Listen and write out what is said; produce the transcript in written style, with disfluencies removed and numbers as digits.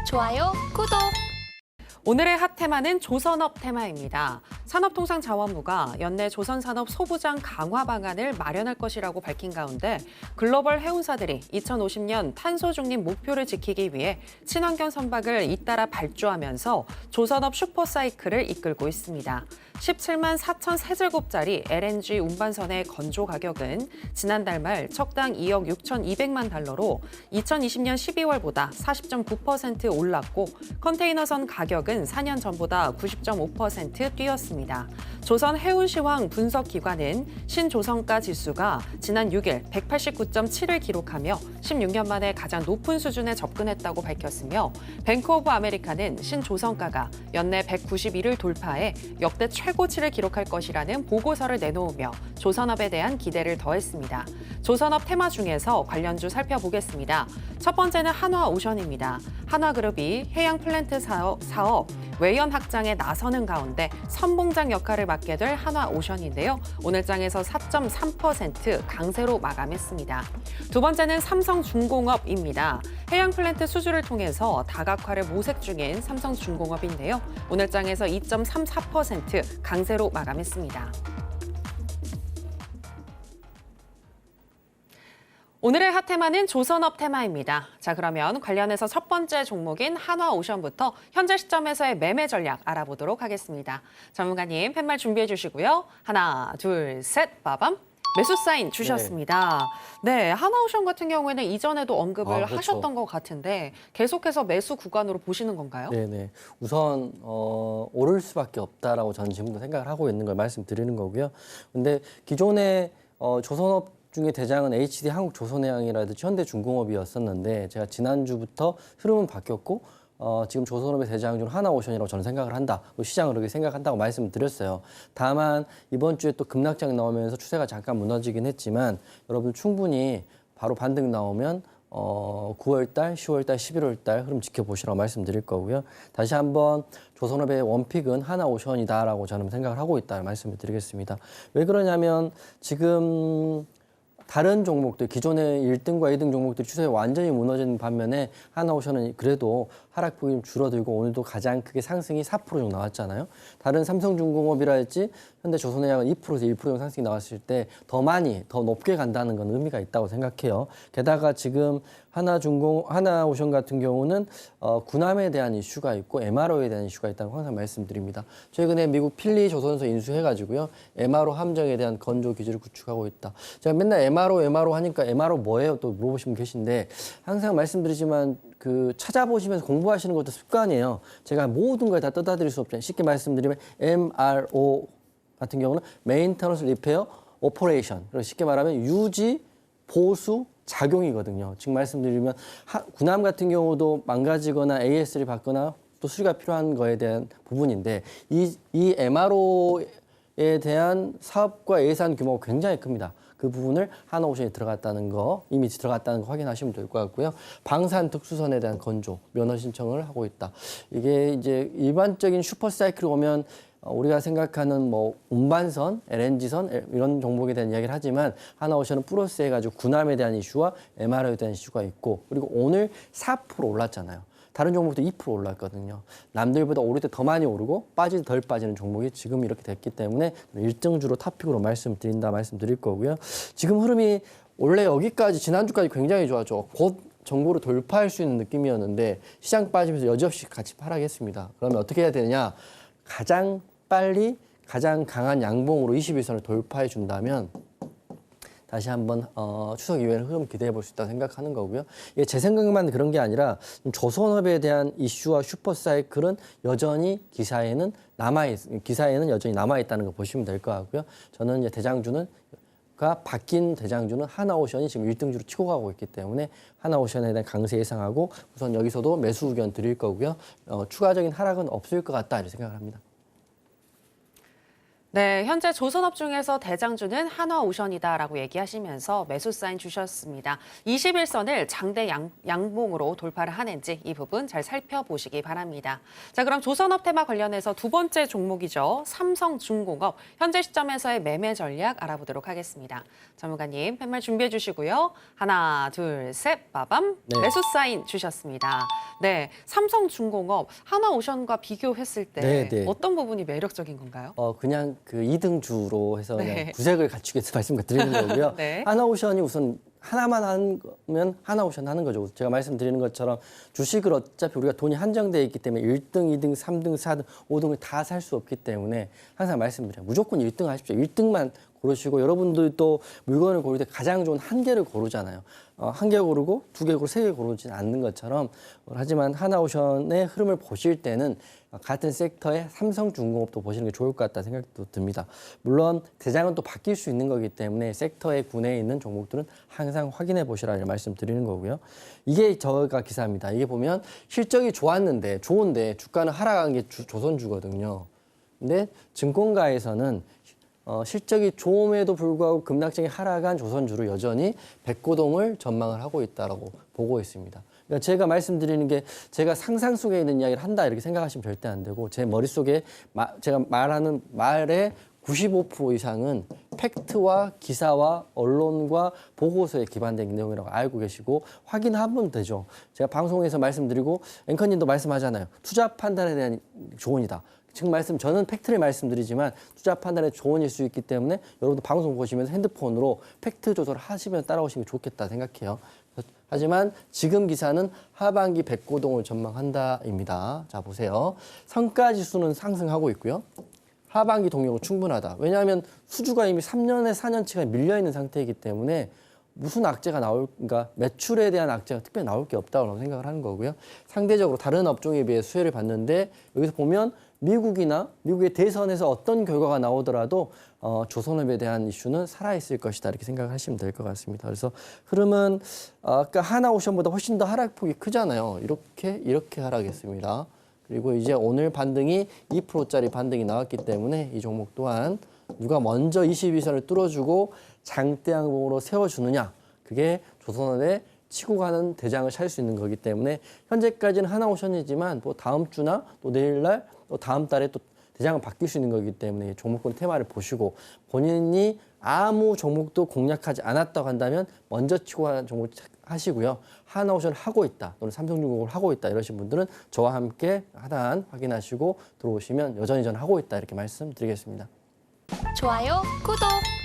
좋아요, 구독! 오늘의 핫 테마는 조선업 테마입니다. 산업통상자원부가 연내 조선산업 소부장 강화 방안을 마련할 것이라고 밝힌 가운데 글로벌 해운사들이 2050년 탄소 중립 목표를 지키기 위해 친환경 선박을 잇따라 발주하면서 조선업 슈퍼사이클을 이끌고 있습니다. 17만 4천 세제곱짜리 LNG 운반선의 건조 가격은 지난달 말 척당 2억 6,200만 달러로 2020년 12월보다 40.9% 올랐고 컨테이너선 가격은 4년 전보다 90.5% 뛰었습니다. 조선 해운시황 분석기관은 신조선가 지수가 지난 6일 189.7을 기록하며 16년 만에 가장 높은 수준에 접근했다고 밝혔으며 뱅크 오브 아메리카는 신조선가가 연내 191을 돌파해 역대 최고치를 기록할 것이라는 보고서를 내놓으며 조선업에 대한 기대를 더했습니다. 조선업 테마 중에서 관련주 살펴보겠습니다. 첫 번째는 한화오션입니다. 한화그룹이 해양 플랜트 사업 외연 확장에 나서는 가운데 선봉장 역할을 맡게 될 한화오션인데요. 오늘 장에서 4.3% 강세로 마감했습니다. 두 번째는 삼성중공업입니다. 해양 플랜트 수주를 통해서 다각화를 모색 중인 삼성중공업인데요. 오늘 장에서 2.34% 강세로 마감했습니다. 오늘의 핫테마는 조선업 테마입니다. 자, 그러면 관련해서 첫 번째 종목인 한화오션부터 현재 시점에서의 매매 전략 알아보도록 하겠습니다. 전문가님 팻말 준비해 주시고요. 하나, 둘, 셋, 빠밤. 매수 사인 주셨습니다. 네, 한화오션 같은 경우에는 이전에도 언급을 그렇죠. 하셨던 것 같은데 계속해서 매수 구간으로 보시는 건가요? 네네. 우선 오를 수밖에 없다라고 저는 지금도 생각을 하고 있는 걸 말씀드리는 거고요. 근데 기존에 조선업 중에 대장은 HD 한국조선해양이라든지 현대중공업이었었는데 제가 지난주부터 흐름은 바뀌었고 지금 조선업의 대장 중 한화오션이라고 저는 생각을 한다. 시장은 그렇게 생각한다고 말씀을 드렸어요. 다만 이번 주에 또 급락장 나오면서 추세가 잠깐 무너지긴 했지만 여러분 충분히 바로 반등 나오면 9월달, 10월달, 11월달 흐름 지켜보시라고 말씀드릴 거고요. 다시 한번 조선업의 원픽은 한화오션이다라고 저는 생각을 하고 있다 말씀을 드리겠습니다. 왜 그러냐면 지금 다른 종목들, 기존의 1등과 2등 종목들이 추세가 완전히 무너진 반면에 한화오션은 그래도 하락폭이 좀 줄어들고 오늘도 가장 크게 상승이 4% 정도 나왔잖아요. 다른 삼성중공업이랄지 현대조선해양은 2%에서 1% 정도 상승이 나왔을 때 더 많이, 더 높게 간다는 건 의미가 있다고 생각해요. 게다가 지금 한화오션 같은 경우는 군함에 대한 이슈가 있고 MRO에 대한 이슈가 있다고 항상 말씀드립니다. 최근에 미국 필리 조선소 인수해가지고요. MRO 함정에 대한 건조 기지를 구축하고 있다. 제가 맨날 MRO 하니까 MRO 뭐예요? 또 물어보시면 계신데 항상 말씀드리지만 찾아보시면서 공부하시는 것도 습관이에요. 제가 모든 걸 다 떠다드릴 수 없잖아요. 쉽게 말씀드리면 MRO 같은 경우는 Maintenance, Repair, Operation. 그리고 쉽게 말하면 유지, 보수, 작용이거든요. 지금 말씀드리면 군함 같은 경우도 망가지거나 AS를 받거나 또 수리가 필요한 거에 대한 부분인데 이 MRO에 대한 사업과 예산 규모가 굉장히 큽니다. 그 부분을 한화오션이 이미 들어갔다는 거 확인하시면 될 것 같고요. 방산 특수선에 대한 건조, 면허 신청을 하고 있다. 이게 이제 일반적인 슈퍼사이클이 오면 우리가 생각하는 운반선, LNG선 이런 종목에 대한 이야기를 하지만 한화오션은 플러스 해가지고 군함에 대한 이슈와 MRO에 대한 이슈가 있고 그리고 오늘 4% 올랐잖아요. 다른 종목도 2% 올랐거든요. 남들보다 오를 때 더 많이 오르고 빠질 때 덜 빠지는 종목이 지금 이렇게 됐기 때문에 1등주로 탑픽으로 말씀드릴 거고요. 지금 흐름이 원래 여기까지 지난주까지 굉장히 좋았죠. 곧 정보를 돌파할 수 있는 느낌이었는데 시장 빠지면서 여지없이 같이 하락했습니다. 그러면 어떻게 해야 되느냐? 가장 빨리 가장 강한 양봉으로 21선을 돌파해 준다면 다시 한번 추석 이후에는 흐름 기대해 볼 수 있다고 생각하는 거고요. 이게 제 생각만 그런 게 아니라 조선업에 대한 이슈와 슈퍼사이클은 여전히 기사에는 여전히 남아있다는 거 보시면 될 것 같고요. 저는 이제 바뀐 대장주는 한화오션이 지금 1등주로 치고 가고 있기 때문에 한화오션에 대한 강세 예상하고 우선 여기서도 매수 의견 드릴 거고요. 추가적인 하락은 없을 것 같다 이렇게 생각을 합니다. 네, 현재 조선업 중에서 대장주는 한화오션이다라고 얘기하시면서 매수 사인 주셨습니다. 21선을 장대 양봉으로 돌파를 하는지 이 부분 잘 살펴보시기 바랍니다. 자, 그럼 조선업 테마 관련해서 두 번째 종목이죠. 삼성중공업 현재 시점에서의 매매 전략 알아보도록 하겠습니다. 전문가님 팻말 준비해 주시고요. 하나, 둘, 셋, 빠밤. 네. 매수 사인 주셨습니다. 네, 삼성중공업 한화오션과 비교했을 때 네, 네. 어떤 부분이 매력적인 건가요? 그냥 그 2등주로 해서 네. 그냥 구색을 갖추기 위해서 말씀드리는 거고요. 네. 하나오션이 우선 하나만 하는 거면 하나오션 하는 거죠. 제가 말씀드리는 것처럼 주식을 어차피 우리가 돈이 한정되어 있기 때문에 1등, 2등, 3등, 4등, 5등을 다 살 수 없기 때문에 항상 말씀드려요. 무조건 1등 하십시오. 1등만 고르시고 여러분들이 또 물건을 고를 때 가장 좋은 한 개를 고르잖아요. 한 개 고르고 두 개 고르고 세 개 고르지는 않는 것처럼 하지만 하나오션의 흐름을 보실 때는 같은 섹터의 삼성중공업도 보시는 게 좋을 것 같다는 생각도 듭니다. 물론 대장은 또 바뀔 수 있는 거기 때문에 섹터의 군에 있는 종목들은 항상 확인해 보시라는 말씀드리는 거고요. 이게 저가 기사입니다. 이게 보면 실적이 좋은데 주가는 하락한 게 조선주거든요. 근데 증권가에서는 실적이 좋음에도 불구하고 급락장이 하락한 조선주로 여전히 백고동을 전망을 하고 있다라고 보고 있습니다. 그러니까 제가 말씀드리는 게 제가 상상 속에 있는 이야기를 한다 이렇게 생각하시면 절대 안 되고 제 머릿속에 제가 말하는 말의 95% 이상은 팩트와 기사와 언론과 보고서에 기반된 내용이라고 알고 계시고 확인하면 되죠. 제가 방송에서 말씀드리고 앵커님도 말씀하잖아요. 투자 판단에 대한 조언이다. 지금 저는 팩트를 말씀드리지만 투자 판단에 조언일 수 있기 때문에 여러분도 방송 보시면서 핸드폰으로 팩트 조사를 하시면서 따라오시면 좋겠다 생각해요. 하지만 지금 기사는 하반기 백고동을 전망한다입니다. 자 보세요. 성과지수는 상승하고 있고요. 하반기 동력은 충분하다. 왜냐하면 수주가 이미 3년에 4년치가 밀려있는 상태이기 때문에 무슨 악재가 그러니까 매출에 대한 악재가 특별히 나올 게 없다고 생각을 하는 거고요. 상대적으로 다른 업종에 비해 수혜를 받는데 여기서 보면 미국의 대선에서 어떤 결과가 나오더라도 조선업에 대한 이슈는 살아있을 것이다 이렇게 생각을 하시면 될 것 같습니다. 그래서 흐름은 아까 하나오션보다 훨씬 더 하락폭이 크잖아요. 이렇게 하락했습니다. 그리고 이제 오늘 반등이 2%짜리 반등이 나왔기 때문에 이 종목 또한 누가 먼저 22선을 뚫어주고 장대양봉으로 세워주느냐 그게 조선업의 치고 가는 대장을 찰 수 있는 거기 때문에 현재까지는 하나오션이지만 또 다음 주나 또 내일날 또 다음 달에 또 대장은 바뀔 수 있는 거기 때문에 종목군 테마를 보시고 본인이 아무 종목도 공략하지 않았다고 한다면 먼저 치고 가는 종목 하시고요. 하나오션 하고 있다 또는 삼성중공업을 하고 있다 이러신 분들은 저와 함께 하단 확인하시고 들어오시면 여전히 저는 하고 있다 이렇게 말씀드리겠습니다. 좋아요, 구독!